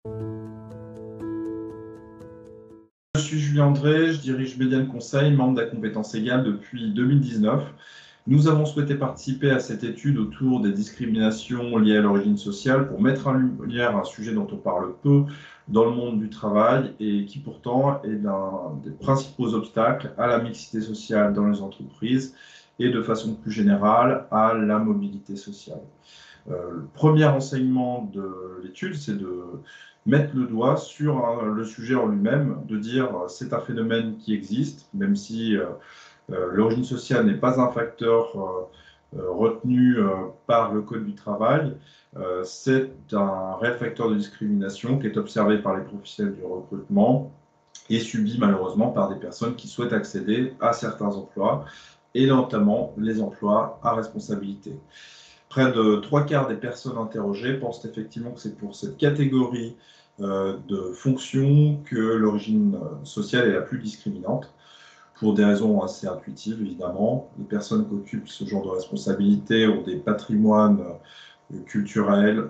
Je suis Julien André, je dirige Médiane Conseil, membre d'A Compétences Égales depuis 2019. Nous avons souhaité participer à cette étude autour des discriminations liées à l'origine sociale pour mettre en lumière un sujet dont on parle peu dans le monde du travail et qui pourtant est l'un des principaux obstacles à la mixité sociale dans les entreprises et de façon plus générale à la mobilité sociale. Le premier enseignement de l'étude, c'est de mettre le doigt sur le sujet en lui-même, de dire c'est un phénomène qui existe, même si l'origine sociale n'est pas un facteur retenu par le Code du travail. C'est un réel facteur de discrimination qui est observé par les professionnels du recrutement et subi malheureusement par des personnes qui souhaitent accéder à certains emplois, et notamment les emplois à responsabilité. Près de 3/4 des personnes interrogées pensent effectivement que c'est pour cette catégorie de fonctions que l'origine sociale est la plus discriminante, pour des raisons assez intuitives évidemment. Les personnes qui occupent ce genre de responsabilité ont des patrimoines culturels,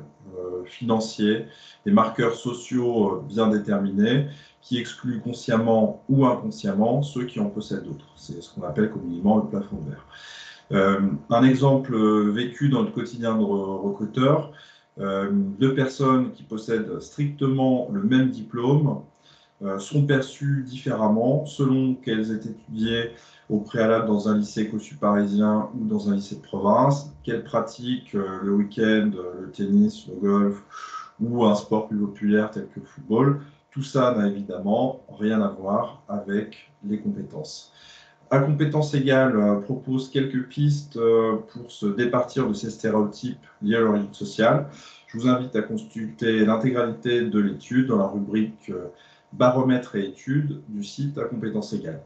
financiers, des marqueurs sociaux bien déterminés qui excluent consciemment ou inconsciemment ceux qui en possèdent d'autres. C'est ce qu'on appelle communément le plafond de verre. Un exemple vécu dans le quotidien de recruteur, deux personnes qui possèdent strictement le même diplôme sont perçues différemment selon qu'elles aient étudié au préalable dans un lycée cossu parisien ou dans un lycée de province, qu'elles pratiquent le week-end le tennis, le golf ou un sport plus populaire tel que le football. Tout ça n'a évidemment rien à voir avec les compétences. À compétences égales propose quelques pistes pour se départir de ces stéréotypes liés à l'origine sociale. Je vous invite à consulter l'intégralité de l'étude dans la rubrique baromètres et études du site À compétences égales.